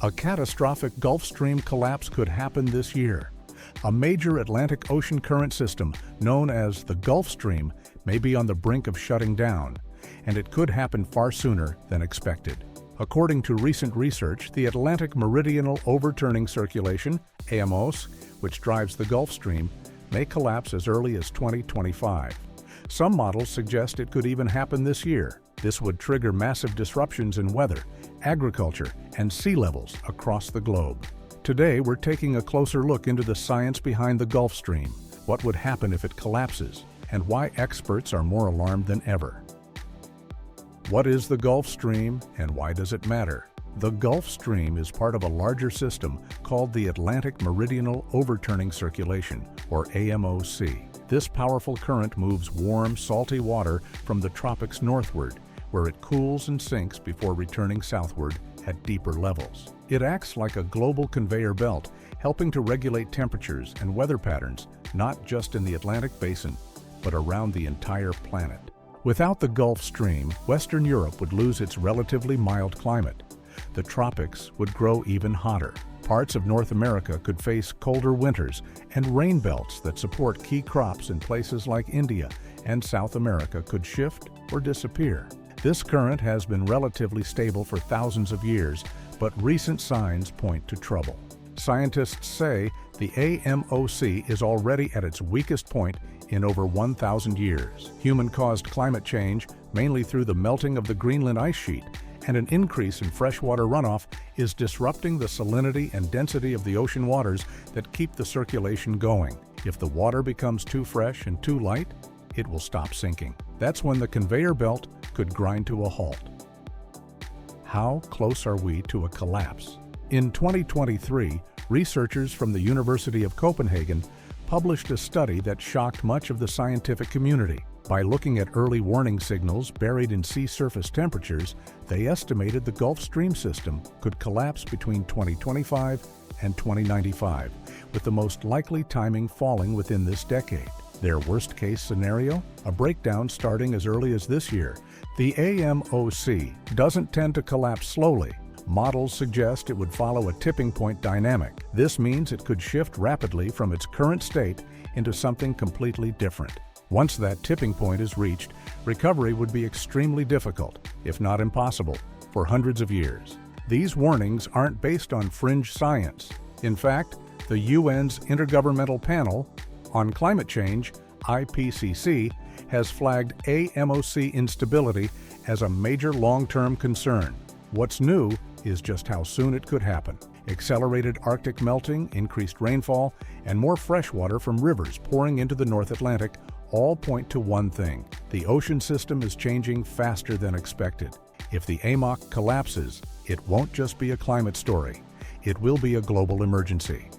A catastrophic Gulf Stream collapse could happen this year. A major Atlantic Ocean current system, known as the Gulf Stream, may be on the brink of shutting down, and it could happen far sooner than expected. According to recent research, the Atlantic Meridional Overturning Circulation, AMOC, which drives the Gulf Stream, may collapse as early as 2025. Some models suggest it could even happen this year. This would trigger massive disruptions in weather, agriculture, and sea levels across the globe. Today, we're taking a closer look into the science behind the Gulf Stream, what would happen if it collapses, and why experts are more alarmed than ever. What is the Gulf Stream, and why does it matter? The Gulf Stream is part of a larger system called the Atlantic Meridional Overturning Circulation, or AMOC. This powerful current moves warm, salty water from the tropics northward, where it cools and sinks before returning southward at deeper levels. It acts like a global conveyor belt, helping to regulate temperatures and weather patterns, not just in the Atlantic basin, but around the entire planet. Without the Gulf Stream, Western Europe would lose its relatively mild climate. The tropics would grow even hotter. Parts of North America could face colder winters, and rain belts that support key crops in places like India and South America could shift or disappear. This current has been relatively stable for thousands of years, but recent signs point to trouble. Scientists say the AMOC is already at its weakest point in over 1,000 years. Human-caused climate change, mainly through the melting of the Greenland ice sheet, and an increase in freshwater runoff is disrupting the salinity and density of the ocean waters that keep the circulation going. If the water becomes too fresh and too light, it will stop sinking. That's when the conveyor belt could grind to a halt. How close are we to a collapse? In 2023, researchers from the University of Copenhagen published a study that shocked much of the scientific community. By looking at early warning signals buried in sea surface temperatures, they estimated the Gulf Stream system could collapse between 2025 and 2095, with the most likely timing falling within this decade. Their worst-case scenario? A breakdown starting as early as this year. The AMOC doesn't tend to collapse slowly. Models suggest it would follow a tipping point dynamic. This means it could shift rapidly from its current state into something completely different. Once that tipping point is reached, recovery would be extremely difficult, if not impossible, for hundreds of years. These warnings aren't based on fringe science. In fact, the UN's Intergovernmental Panel on Climate Change, IPCC, has flagged AMOC instability as a major long-term concern. What's new is just how soon it could happen. Accelerated Arctic melting, increased rainfall, and more fresh water from rivers pouring into the North Atlantic all point to one thing: the ocean system is changing faster than expected. If the AMOC collapses, it won't just be a climate story. It will be a global emergency.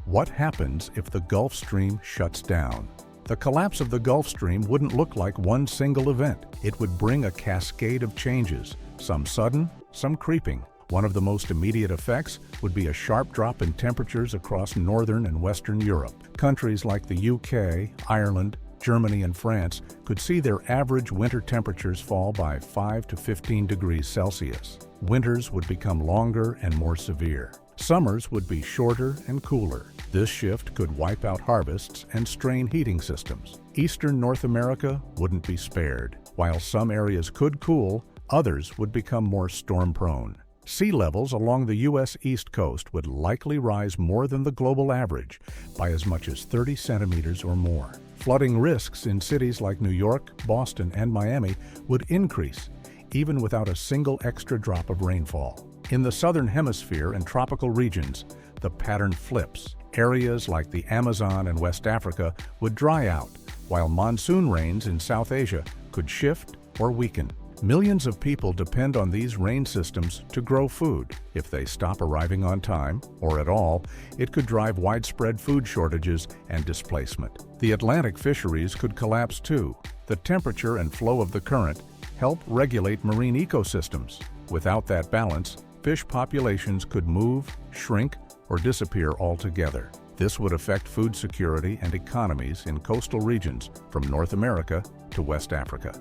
What happens if the Gulf Stream shuts down? The collapse of the Gulf Stream wouldn't look like one single event. It would bring a cascade of changes, some sudden, some creeping. One of the most immediate effects would be a sharp drop in temperatures across northern and western Europe. Countries like the UK, Ireland, Germany, and France could see their average winter temperatures fall by 5 to 15 degrees Celsius. Winters would become longer and more severe. Summers would be shorter and cooler. This shift could wipe out harvests and strain heating systems. Eastern North America wouldn't be spared. While some areas could cool, others would become more storm-prone. Sea levels along the U.S. East Coast would likely rise more than the global average by as much as 30 centimeters or more. Flooding risks in cities like New York, Boston, and Miami would increase, even without a single extra drop of rainfall. In the southern hemisphere and tropical regions, the pattern flips. Areas like the Amazon and West Africa would dry out, while monsoon rains in South Asia could shift or weaken. Millions of people depend on these rain systems to grow food. If they stop arriving on time, or at all, it could drive widespread food shortages and displacement. The Atlantic fisheries could collapse too. The temperature and flow of the current help regulate marine ecosystems. Without that balance, fish populations could move, shrink, or disappear altogether. This would affect food security and economies in coastal regions from North America to West Africa.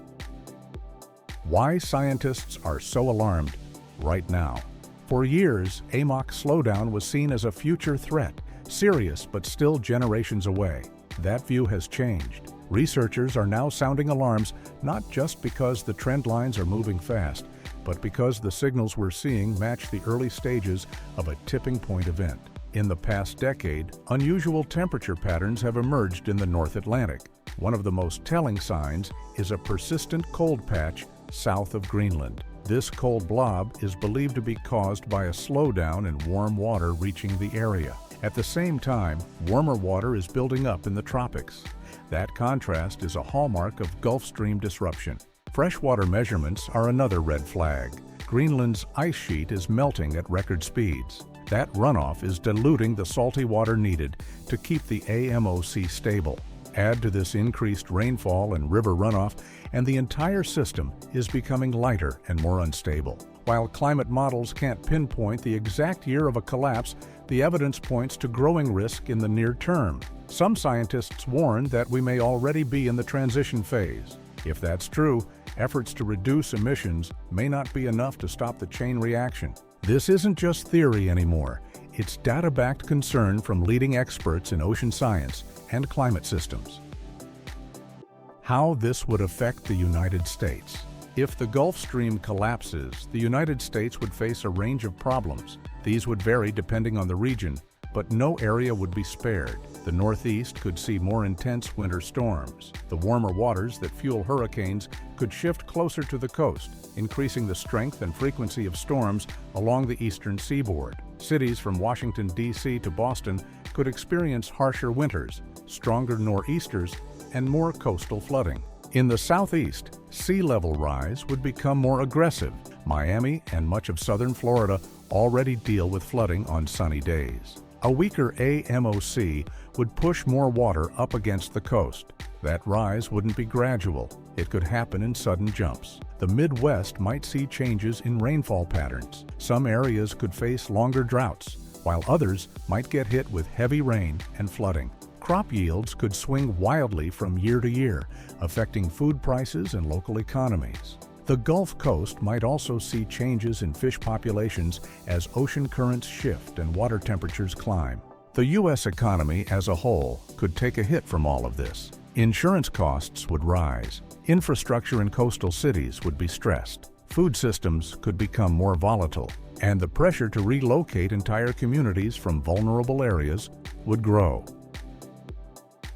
Why scientists are so alarmed right now. For years, AMOC slowdown was seen as a future threat, serious but still generations away. That view has changed. Researchers are now sounding alarms not just because the trend lines are moving fast, but because the signals we're seeing match the early stages of a tipping point event. In the past decade, unusual temperature patterns have emerged in the North Atlantic. One of the most telling signs is a persistent cold patch south of Greenland. This cold blob is believed to be caused by a slowdown in warm water reaching the area. At the same time, warmer water is building up in the tropics. That contrast is a hallmark of Gulf Stream disruption. Freshwater measurements are another red flag. Greenland's ice sheet is melting at record speeds. That runoff is diluting the salty water needed to keep the AMOC stable. Add to this increased rainfall and river runoff, and the entire system is becoming lighter and more unstable. While climate models can't pinpoint the exact year of a collapse, the evidence points to growing risk in the near term. Some scientists warn that we may already be in the transition phase. If that's true, efforts to reduce emissions may not be enough to stop the chain reaction. This isn't just theory anymore. It's data-backed concern from leading experts in ocean science and climate systems. How this would affect the United States. If the Gulf Stream collapses, the United States would face a range of problems. These would vary depending on the region, but no area would be spared. The Northeast could see more intense winter storms. The warmer waters that fuel hurricanes could shift closer to the coast, increasing the strength and frequency of storms along the eastern seaboard. Cities from Washington, D.C. to Boston could experience harsher winters, stronger nor'easters, and more coastal flooding. In the southeast, sea level rise would become more aggressive. Miami and much of southern Florida already deal with flooding on sunny days. A weaker AMOC would push more water up against the coast. That rise wouldn't be gradual. It could happen in sudden jumps. The Midwest might see changes in rainfall patterns. Some areas could face longer droughts, while others might get hit with heavy rain and flooding. Crop yields could swing wildly from year to year, affecting food prices and local economies. The Gulf Coast might also see changes in fish populations as ocean currents shift and water temperatures climb. The U.S. economy as a whole could take a hit from all of this. Insurance costs would rise. Infrastructure in coastal cities would be stressed. Food systems could become more volatile, and the pressure to relocate entire communities from vulnerable areas would grow.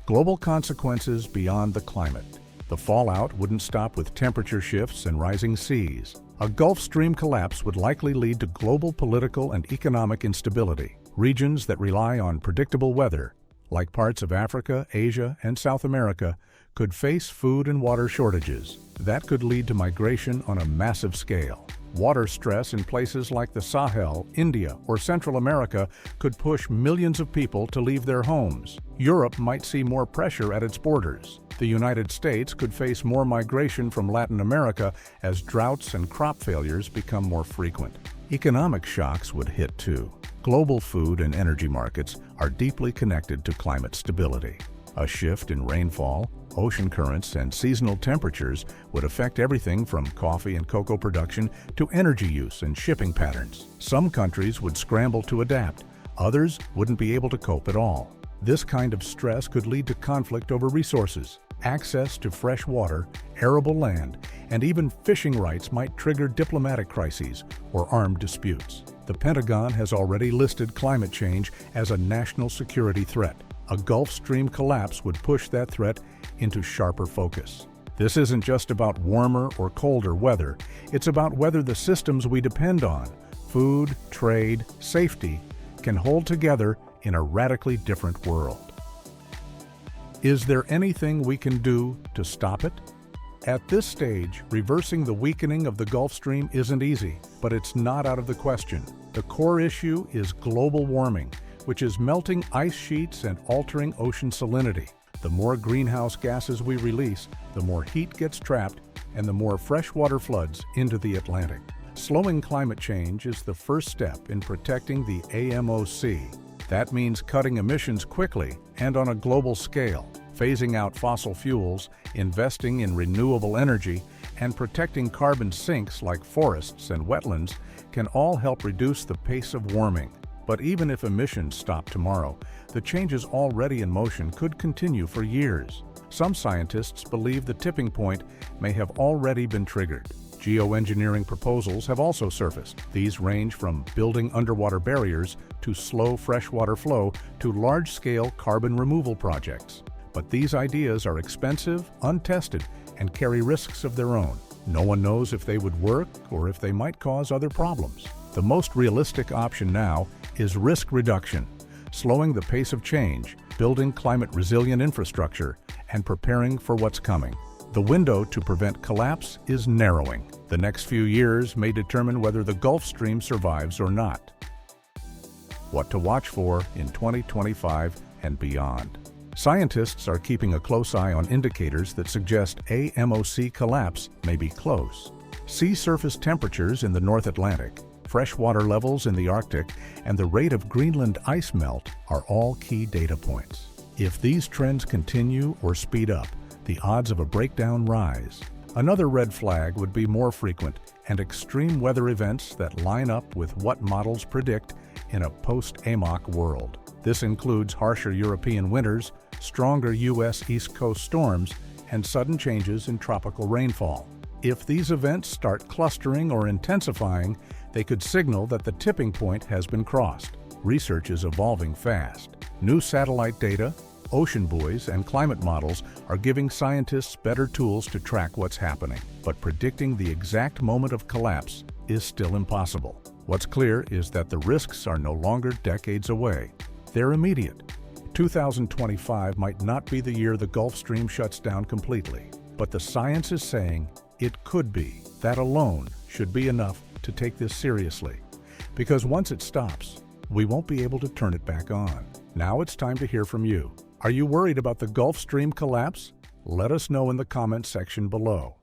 Global consequences beyond the climate. The fallout wouldn't stop with temperature shifts and rising seas. A Gulf Stream collapse would likely lead to global political and economic instability. Regions that rely on predictable weather, like parts of Africa, Asia, and South America, could face food and water shortages. That could lead to migration on a massive scale. Water stress in places like the Sahel, India, or Central America could push millions of people to leave their homes. Europe might see more pressure at its borders. The United States could face more migration from Latin America as droughts and crop failures become more frequent. Economic shocks would hit too. Global food and energy markets are deeply connected to climate stability. A shift in rainfall, ocean currents, and seasonal temperatures would affect everything from coffee and cocoa production to energy use and shipping patterns. Some countries would scramble to adapt, others wouldn't be able to cope at all. This kind of stress could lead to conflict over resources. Access to fresh water, arable land, and even fishing rights might trigger diplomatic crises or armed disputes. The Pentagon has already listed climate change as a national security threat. A Gulf Stream collapse would push that threat into sharper focus. This isn't just about warmer or colder weather, it's about whether the systems we depend on, food, trade, safety, can hold together in a radically different world. Is there anything we can do to stop it? At this stage, reversing the weakening of the Gulf Stream isn't easy, but it's not out of the question. The core issue is global warming, which is melting ice sheets and altering ocean salinity. The more greenhouse gases we release, the more heat gets trapped and the more freshwater floods into the Atlantic. Slowing climate change is the first step in protecting the AMOC. That means cutting emissions quickly and on a global scale, phasing out fossil fuels, investing in renewable energy, and protecting carbon sinks like forests and wetlands can all help reduce the pace of warming. But even if emissions stop tomorrow, the changes already in motion could continue for years. Some scientists believe the tipping point may have already been triggered. Geoengineering proposals have also surfaced. These range from building underwater barriers to slow freshwater flow to large-scale carbon removal projects. But these ideas are expensive, untested, and carry risks of their own. No one knows if they would work or if they might cause other problems. The most realistic option now is risk reduction, slowing the pace of change, building climate-resilient infrastructure, and preparing for what's coming. The window to prevent collapse is narrowing. The next few years may determine whether the Gulf Stream survives or not. What to watch for in 2025 and beyond. Scientists are keeping a close eye on indicators that suggest AMOC collapse may be close. Sea surface temperatures in the North Atlantic, freshwater levels in the Arctic, and the rate of Greenland ice melt are all key data points. If these trends continue or speed up, the odds of a breakdown rise. Another red flag would be more frequent and extreme weather events that line up with what models predict in a post-AMOC world. This includes harsher European winters, stronger U.S. East Coast storms, and sudden changes in tropical rainfall. If these events start clustering or intensifying, they could signal that the tipping point has been crossed. Research is evolving fast. New satellite data, ocean buoys, and climate models are giving scientists better tools to track what's happening. But predicting the exact moment of collapse is still impossible. What's clear is that the risks are no longer decades away. They're immediate. 2025 might not be the year the Gulf Stream shuts down completely, but the science is saying it could be. That alone should be enough to take this seriously, because once it stops, we won't be able to turn it back on. Now it's time to hear from you. Are you worried about the Gulf Stream collapse? Let us know in the comments section below.